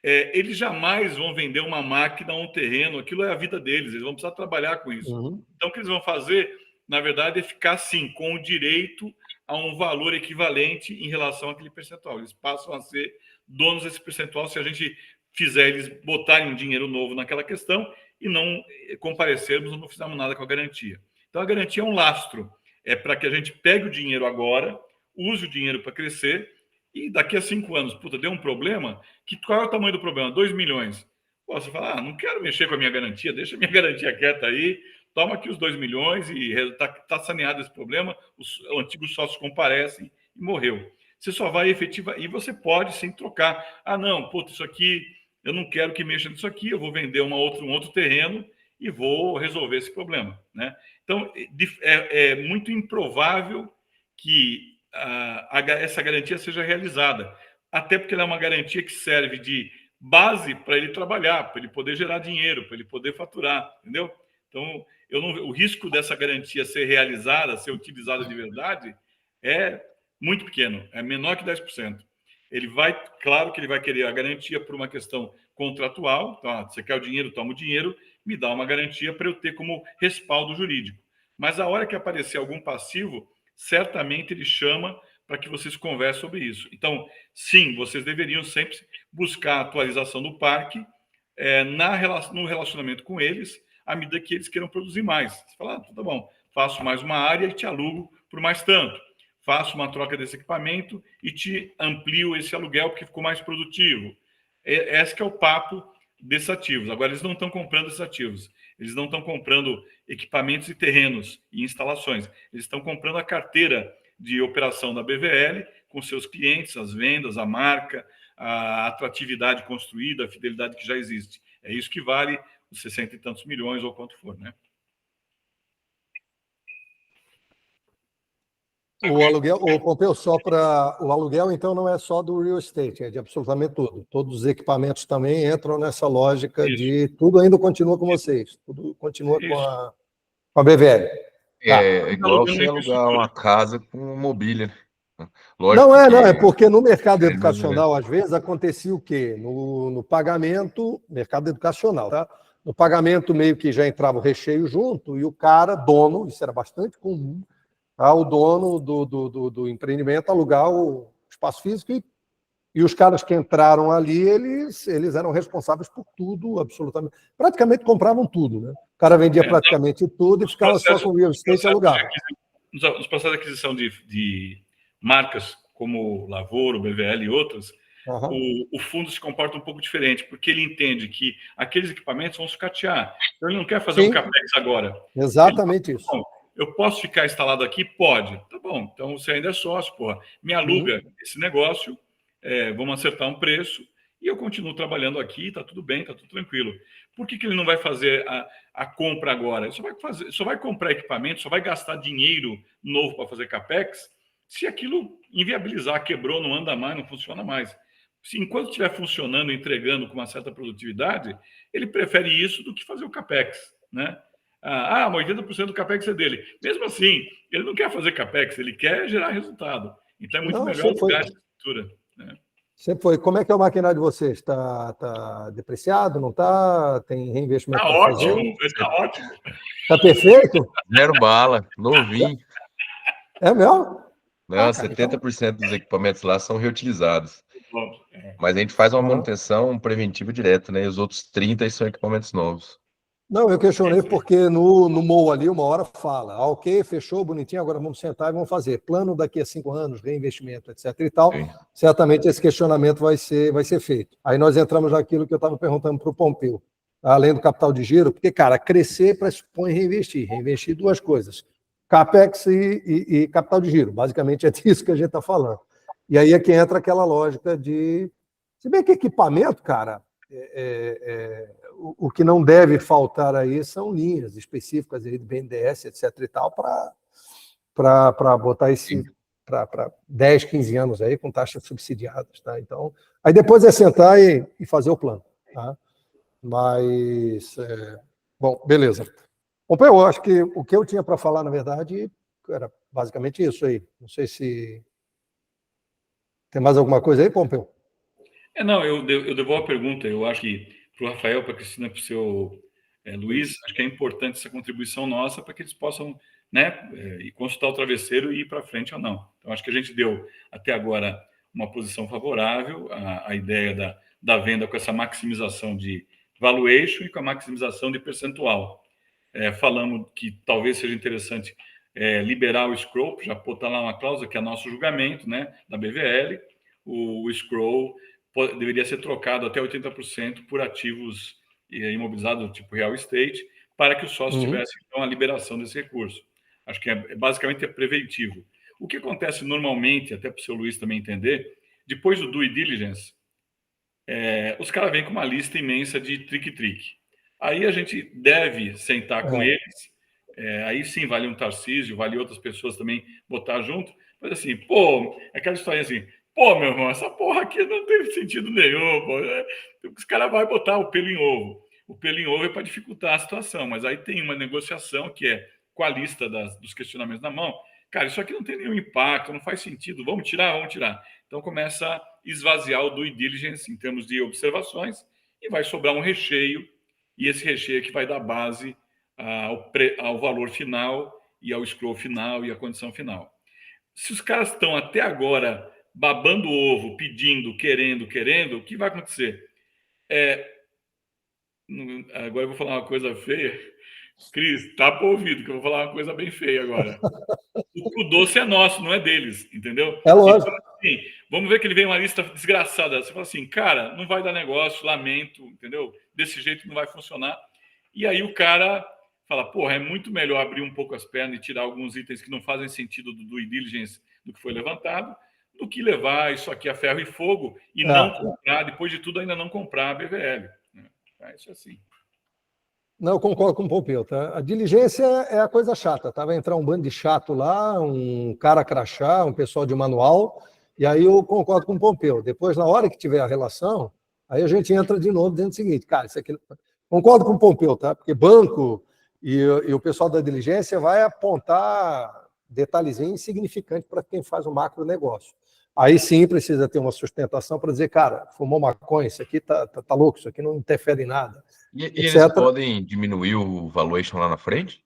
Eles jamais vão vender uma máquina ou um terreno, aquilo é a vida deles, eles vão precisar trabalhar com isso. Então, o que eles vão fazer, na verdade, é ficar, sim, com o direito a um valor equivalente em relação àquele percentual. Eles passam a ser donos desse percentual se a gente fizer eles botarem um dinheiro novo naquela questão e não comparecermos ou não fizermos nada com a garantia. Então, a garantia é um lastro. É para que a gente pegue o dinheiro agora, use o dinheiro para crescer e daqui a 5 anos, deu um problema, qual é o tamanho do problema? 2 milhões. Você fala, não quero mexer com a minha garantia, deixa a minha garantia quieta aí, toma aqui os 2 milhões e está saneado esse problema, os antigos sócios comparecem e morreu. Você só vai efetivar, e você pode sim trocar. Não, isso aqui, eu não quero que mexa nisso aqui, eu vou vender um outro terreno e vou resolver esse problema, né? Então, é muito improvável que essa garantia seja realizada, até porque ela é uma garantia que serve de base para ele trabalhar, para ele poder gerar dinheiro, para ele poder faturar, entendeu? Então, o risco dessa garantia ser realizada, ser utilizada de verdade, é muito pequeno, é menor que 10%. Claro que ele vai querer a garantia por uma questão contratual, tá? Você quer o dinheiro, toma o dinheiro, me dá uma garantia para eu ter como respaldo jurídico. Mas a hora que aparecer algum passivo, certamente ele chama para que vocês conversem sobre isso. Então, sim, vocês deveriam sempre buscar a atualização do parque no relacionamento com eles, à medida que eles queiram produzir mais. Você fala, tá bom, faço mais uma área e te alugo por mais tanto. Faço uma troca desse equipamento e te amplio esse aluguel porque ficou mais produtivo. Esse que é o papo desses ativos. Agora, eles não estão comprando esses ativos. Eles não estão comprando equipamentos e terrenos e instalações. Eles estão comprando a carteira de operação da BVL com seus clientes, as vendas, a marca, a atratividade construída, a fidelidade que já existe. É isso que vale os 60 e tantos milhões ou quanto for, né? O aluguel, Pompeu, o aluguel, então, não é só do real estate, é de absolutamente tudo. Todos os equipamentos também entram nessa lógica de tudo ainda continua com vocês, tudo continua com a BVL. É igual você alugar uma casa com mobília, né? Lógico não é porque no mercado educacional, às vezes, acontecia o quê? No pagamento, mercado educacional, tá? No pagamento meio que já entrava o recheio junto e o cara, dono, isso era bastante comum, o dono do empreendimento alugar o espaço físico e os caras que entraram ali, eles eram responsáveis por tudo, absolutamente. Praticamente compravam tudo, né? O cara vendia praticamente tudo e ficava só com o real estate alugado. nos processos de aquisição de marcas como Lavoro, BVL e outras, o fundo se comporta um pouco diferente, porque ele entende que aqueles equipamentos vão sucatear. Então, ele não quer fazer um CAPEX agora. Exatamente isso. Eu posso ficar instalado aqui? Pode. Tá bom, então você ainda é sócio, porra. Me aluga esse negócio, vamos acertar um preço, e eu continuo trabalhando aqui, tá tudo bem, tá tudo tranquilo. Por que ele não vai fazer a compra agora? Ele só vai comprar equipamento, só vai gastar dinheiro novo para fazer CAPEX, se aquilo inviabilizar, quebrou, não anda mais, não funciona mais. Se enquanto estiver funcionando, entregando com uma certa produtividade, ele prefere isso do que fazer o CAPEX, né? 80% do CAPEX é dele. Mesmo assim, ele não quer fazer CAPEX, ele quer gerar resultado. Então é muito melhor alugar essa estrutura, né? Sempre foi. Como é que é o maquinário de vocês? Está depreciado? Não está? Tem reinvestimento? Está ótimo, está ótimo. Está perfeito? 0 bala, novinho. É mesmo? Não, 70% dos equipamentos lá são reutilizados. Mas a gente faz uma manutenção preventiva direta, né? E os outros 30 são equipamentos novos. Não, eu questionei porque no MOU ali, uma hora fala, ok, fechou, bonitinho, agora vamos sentar e vamos fazer. Plano daqui a 5 anos, reinvestimento, etc. e tal. Sim. Certamente esse questionamento vai ser feito. Aí nós entramos naquilo que eu estava perguntando para o Pompeu, além do capital de giro, porque, cara, crescer pressupõe reinvestir. Reinvestir 2 coisas, CAPEX e capital de giro. Basicamente é disso que a gente está falando. E aí é que entra aquela lógica de... Se bem que equipamento, cara... O que não deve faltar aí são linhas específicas aí de BNDES, etc. e tal, para botar esse para 10, 15 anos aí com taxas subsidiadas, tá? Então, aí depois é sentar e fazer o plano, tá? Mas, bom, beleza. Bom, eu acho que o que eu tinha para falar, na verdade, era basicamente isso aí. Não sei se tem mais alguma coisa aí, Pompeu? Não, eu devolvo a pergunta. Eu acho que para o Rafael, para a Cristina, para o seu Luiz, acho que é importante essa contribuição nossa para que eles possam, né, e consultar o travesseiro e ir para frente ou não. Então, acho que a gente deu, até agora, uma posição favorável à ideia da venda com essa maximização de valuation e com a maximização de percentual. Falamos que talvez seja interessante liberar o scroll, já botar lá uma cláusula que é nosso julgamento, né, da BVL, o scroll deveria ser trocado até 80% por ativos imobilizados, tipo real estate, para que os sócios tivessem, então, a liberação desse recurso. Acho que basicamente é preventivo. O que acontece normalmente, até para o seu Luiz também entender, depois do due diligence, os caras vêm com uma lista imensa de trick-trick. Aí a gente deve sentar com eles, aí sim vale um Tarcísio, vale outras pessoas também botar junto, mas assim, aquela história assim, meu irmão, essa porra aqui não teve sentido nenhum, pô. Os caras vão botar o pelo em ovo. O pelo em ovo é para dificultar a situação, mas aí tem uma negociação que é com a lista dos questionamentos na mão. Cara, isso aqui não tem nenhum impacto, não faz sentido, vamos tirar. Então começa a esvaziar o due diligence em termos de observações e vai sobrar um recheio, e esse recheio é que vai dar base ao valor final e ao scroll final e à condição final. Se os caras estão até agora babando o ovo, pedindo, querendo, o que vai acontecer? Agora eu vou falar uma coisa feia. Cris, tapa o ouvido, que eu vou falar uma coisa bem feia agora. O doce é nosso, não é deles, entendeu? É lógico. Então, assim, vamos ver que ele vem uma lista desgraçada. Você fala assim, cara, não vai dar negócio, lamento, entendeu? Desse jeito não vai funcionar. E aí o cara fala, é muito melhor abrir um pouco as pernas e tirar alguns itens que não fazem sentido do due diligence do que foi levantado, do que levar isso aqui a ferro e fogo e não comprar, depois de tudo, ainda não comprar a BVL. Isso é assim. Não, eu concordo com o Pompeu, tá? A diligência é a coisa chata, tá? Vai entrar um bando de chato lá, um cara crachá, um pessoal de manual, e aí eu concordo com o Pompeu. Depois, na hora que tiver a relação, aí a gente entra de novo dentro do seguinte, cara, isso aqui... Concordo com o Pompeu, tá? Porque banco e o pessoal da diligência vai apontar detalhezinho insignificante para quem faz o macro negócio. Aí sim precisa ter uma sustentação para dizer, cara, fumou maconha, isso aqui tá louco, isso aqui não interfere em nada. E eles podem diminuir o valuation lá na frente?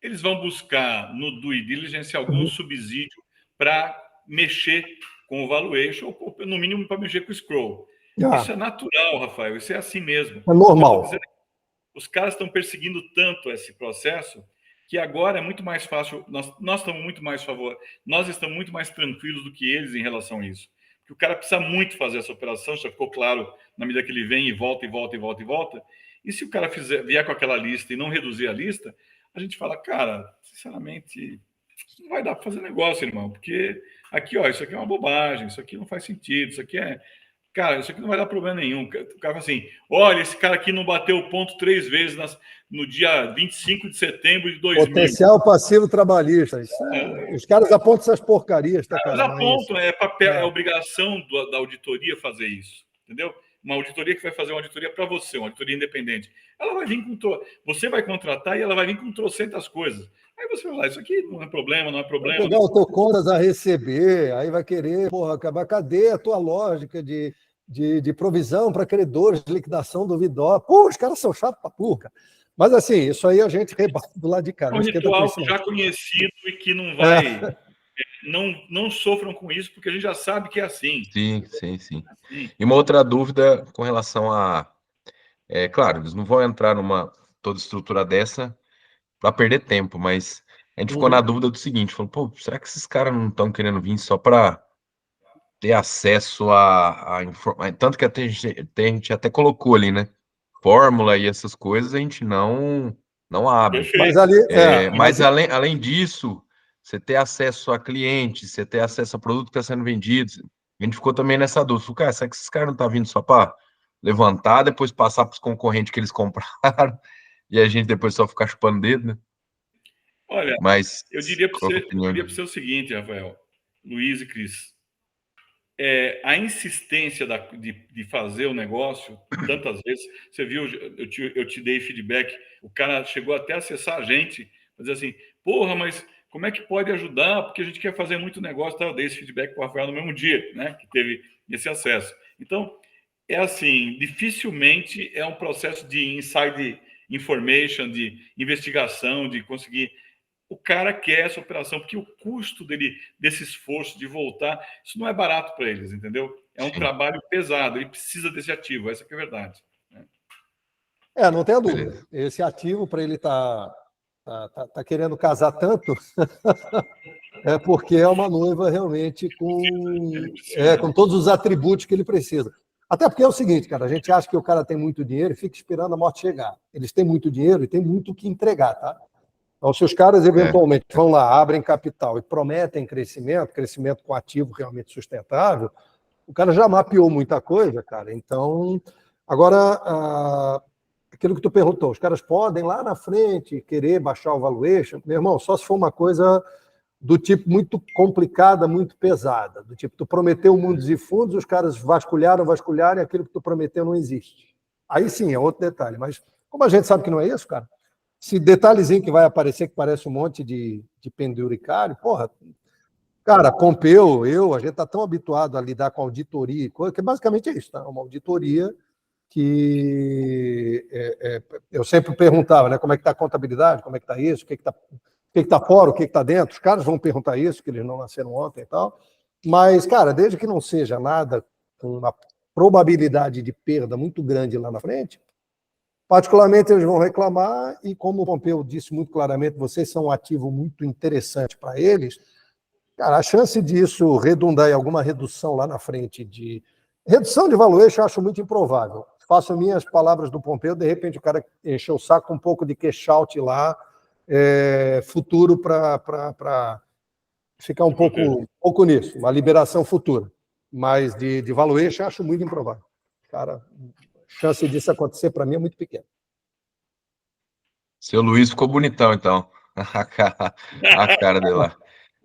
Eles vão buscar no due diligence algum subsídio para mexer com o valuation, ou no mínimo para mexer com o scroll. Isso é natural, Rafael, isso é assim mesmo. É normal. Os caras estão perseguindo tanto esse processo que agora é muito mais fácil, nós estamos muito mais nós estamos muito mais tranquilos do que eles em relação a isso. Porque o cara precisa muito fazer essa operação, já ficou claro na medida que ele vem e volta, e volta, e volta, e volta. E se o cara vier com aquela lista e não reduzir a lista, a gente fala, cara, sinceramente, não vai dar para fazer negócio, irmão, porque aqui, ó, isso aqui é uma bobagem, isso aqui não faz sentido, isso aqui é... Cara, isso aqui não vai dar problema nenhum. O cara fala assim, olha, esse cara aqui não bateu o ponto 3 vezes no dia 25 de setembro de 2000. Potencial passivo trabalhista. Os caras apontam essas porcarias, tá, cara? Eles apontam, é obrigação da auditoria fazer isso, entendeu? Uma auditoria que vai fazer uma auditoria para você, uma auditoria independente. Ela vai vir com... Você vai contratar e ela vai vir com trocentas coisas. Aí você vai lá, isso aqui não é problema, não é problema. Vai pegar o teu contas a receber, aí vai querer, porra, acabar. Cadê a tua lógica de provisão para credores, de liquidação duvidosa? Pô, os caras são chatos pra porra. Mas assim, isso aí a gente rebate do lado de cá. É um ritual já conhecido e que não vai... Não sofram com isso, porque a gente já sabe que é assim. Sim. E uma outra dúvida com relação a... claro, eles não vão entrar numa toda estrutura dessa para perder tempo, mas a gente ficou na dúvida do seguinte, falou, pô, será que esses caras não estão querendo vir só para ter acesso a informação? Tanto que a gente até colocou ali, né? Fórmula e essas coisas a gente não abre. Mas além disso, você ter acesso a clientes, você ter acesso a produto que está sendo vendido, a gente ficou também nessa dúvida. Cara, será que esses caras não estão vindo só para levantar, depois passar para os concorrentes que eles compraram e a gente depois só ficar chupando dedo, né? Olha, mas eu diria para você o seguinte, Rafael, Luiz e Cris. A insistência de fazer o negócio, tantas vezes, você viu, eu te dei feedback, o cara chegou até a acessar a gente, dizer assim, porra, mas como é que pode ajudar? Porque a gente quer fazer muito negócio, tá? Eu dei esse feedback para o Rafael no mesmo dia, né? Que teve esse acesso. Então, é assim, dificilmente é um processo de inside information, de investigação, de conseguir... O cara quer essa operação, porque o custo desse esforço de voltar, isso não é barato para eles, entendeu? É um trabalho pesado, ele precisa desse ativo, essa que é a verdade. Né? Não tenha dúvida. Esse ativo, para ele tá querendo casar tanto, é porque é uma noiva realmente com todos os atributos que ele precisa. Até porque é o seguinte, cara, a gente acha que o cara tem muito dinheiro e fica esperando a morte chegar. Eles têm muito dinheiro e têm muito o que entregar, tá? Então, se os caras eventualmente vão lá, abrem capital e prometem crescimento com ativo realmente sustentável, o cara já mapeou muita coisa, cara. Então, agora, aquilo que tu perguntou, os caras podem lá na frente querer baixar o valuation? Meu irmão, só se for uma coisa do tipo muito complicada, muito pesada. Do tipo, tu prometeu mundos e fundos, os caras vasculharam e aquilo que tu prometeu não existe. Aí sim, é outro detalhe. Mas como a gente sabe que não é isso, cara, esse detalhezinho que vai aparecer, que parece um monte de penduricário, porra, cara, Pompeu, a gente está tão habituado a lidar com auditoria e coisa, que basicamente é isso, tá? Uma auditoria que eu sempre perguntava, né? Como é que está a contabilidade, como é que está isso, o que está fora, o que está dentro. Os caras vão perguntar isso, que eles não nasceram ontem e tal. Mas, cara, desde que não seja nada com uma probabilidade de perda muito grande lá na frente, particularmente eles vão reclamar, e como o Pompeu disse muito claramente, vocês são um ativo muito interessante para eles, cara, a chance disso redundar em alguma redução lá na frente, redução de valuation eu acho muito improvável. Faço minhas palavras do Pompeu, de repente o cara encheu o saco com um pouco de cash out lá, futuro para ficar um pouco nisso, uma liberação futura. Mas de valuation eu acho muito improvável. Cara, a chance disso acontecer para mim é muito pequena. Seu Luiz ficou bonitão, então. A cara dele lá.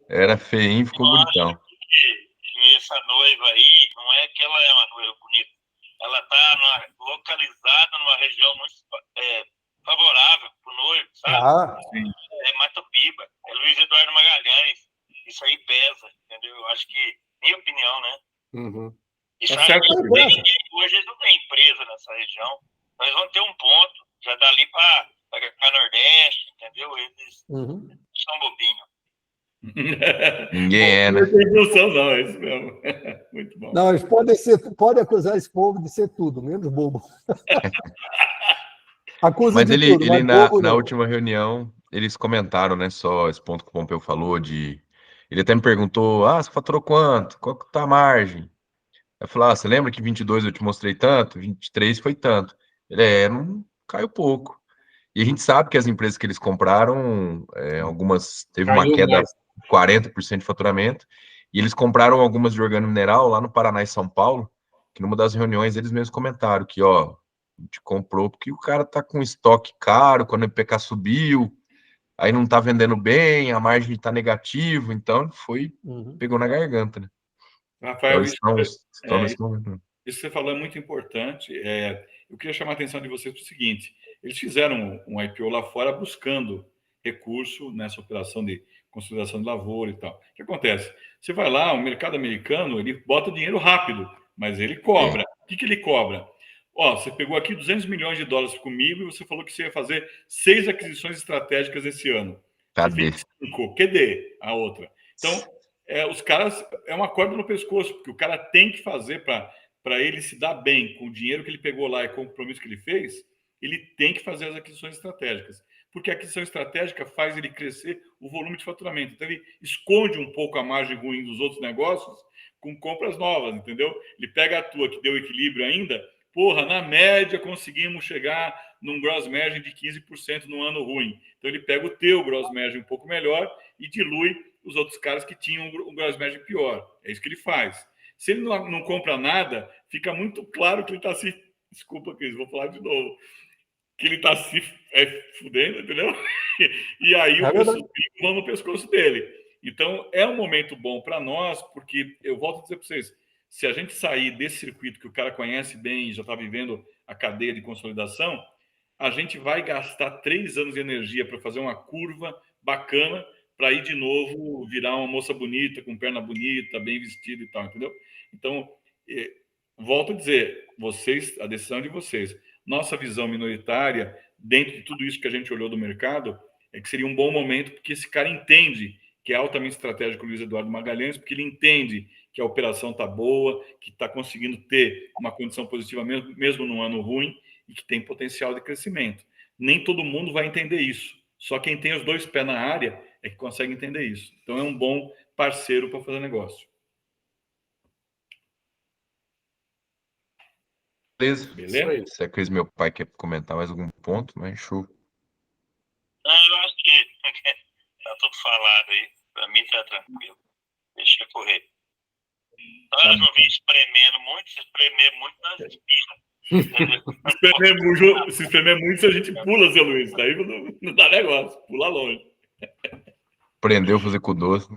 Era feinho, ficou bonitão. Que essa noiva aí, não é que ela é uma noiva bonita. Ela está localizada numa região muito favorável para o noivo, sabe? É Matopiba, é Luiz Eduardo Magalhães. Isso aí pesa, entendeu? Eu acho que, minha opinião, né? Uhum. Isso aí, hoje eles não têm empresa nessa região, mas vão ter um ponto, já dá ali para Nordeste, entendeu? Eles são bobinhos. Ninguém né? Não é isso mesmo. Muito bom. Não, eles podem acusar esse povo de ser tudo, menos bobo. Acusa mas ele bobo, na última reunião, eles comentaram, né, só esse ponto que o Pompeu falou de... Ele até me perguntou, você faturou quanto? Qual que tá a margem? Eu falei, você lembra que 22 eu te mostrei tanto? 23 foi tanto. Ele, não caiu pouco. E a gente sabe que as empresas que eles compraram, algumas teve uma queda de 40% de faturamento, e eles compraram algumas de organomineral lá no Paraná e São Paulo, que numa das reuniões eles mesmos comentaram que, a gente comprou porque o cara tá com estoque caro, quando o IPK subiu, aí não tá vendendo bem, a margem tá negativa, então pegou na garganta, né? Rafael, então, estão nesse momento. Isso que você falou é muito importante. Eu queria chamar a atenção de vocês para o seguinte: eles fizeram um IPO lá fora buscando recurso nessa operação de consolidação de lavoura e tal. O que acontece? Você vai lá, o mercado americano, ele bota dinheiro rápido, mas ele cobra. O que ele cobra? Você pegou aqui 200 milhões de dólares comigo e você falou que você ia fazer 6 aquisições estratégicas esse ano. Cadê? 5. Cadê a outra? Então, os caras, é uma corda no pescoço, porque o cara tem que fazer para ele se dar bem com o dinheiro que ele pegou lá e com o compromisso que ele fez, ele tem que fazer as aquisições estratégicas. Porque a aquisição estratégica faz ele crescer o volume de faturamento. Então, ele esconde um pouco a margem ruim dos outros negócios com compras novas, entendeu? Ele pega a tua, que deu equilíbrio ainda, na média conseguimos chegar num gross margin de 15% no ano ruim. Então, ele pega o teu gross margin um pouco melhor e dilui os outros caras que tinham um gross margin pior. É isso que ele faz. Se ele não compra nada, fica muito claro que ele está se... Desculpa, Cris, vou falar de novo. Que ele está se fudendo, entendeu? E aí o pessoal fica no pescoço dele. Então, é um momento bom para nós, porque eu volto a dizer para vocês, se a gente sair desse circuito que o cara conhece bem e já está vivendo a cadeia de consolidação, a gente vai gastar 3 anos de energia para fazer uma curva bacana para ir de novo virar uma moça bonita, com perna bonita, bem vestida e tal, entendeu? Então, volto a dizer, a decisão é de vocês. Nossa visão minoritária, dentro de tudo isso que a gente olhou do mercado, é que seria um bom momento, porque esse cara entende que é altamente estratégico o Luiz Eduardo Magalhães, porque ele entende que a operação está boa, que está conseguindo ter uma condição positiva mesmo num ano ruim e que tem potencial de crescimento. Nem todo mundo vai entender isso. Só quem tem os 2 pés na área é que consegue entender isso. Então, é um bom parceiro para fazer negócio. Beleza? Se a Cris, meu pai, quer comentar mais algum ponto, mas show. Eu acho que tá tudo falado aí. Para mim tá tranquilo. Deixa correr. Então, eu não vim espremendo muito, se espremer muito, nós espirra. Se espremer muito, a gente pula, seu Luiz. Daí não dá negócio. Pula longe. Aprendeu a fazer com doce.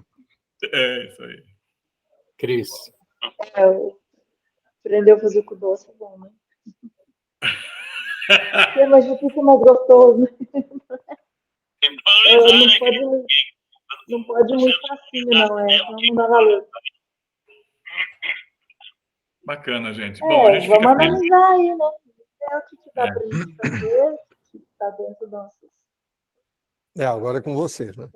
Isso aí. Cris. Aprendeu a fazer com doce, é bom, né? É mais difícil, mais gostoso. Não pode muito facinho, não. Então não dá valor. Bacana, gente. Bom, a gente vamos analisar aí, né? É o que te dá para gente fazer, que está dentro do nosso... Agora é com vocês, né?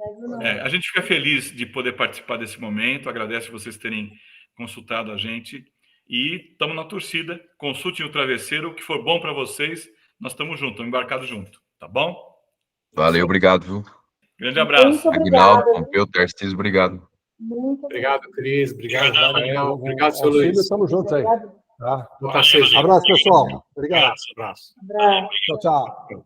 A gente fica feliz de poder participar desse momento, agradece vocês terem consultado a gente e estamos na torcida. Consultem o Travesseiro, o que for bom para vocês, nós estamos juntos, estamos embarcados juntos, tá bom? Valeu, obrigado, viu? Grande abraço. Aguinaldo, Pompeu, Tarcísio, obrigado. Muito obrigado, Cris. Obrigado, Rafael. Obrigado, seu Luiz. Luiz. Estamos juntos aí. Tá? Abraço, pessoal. Obrigado. Abraço. Abraço. Tchau, tchau.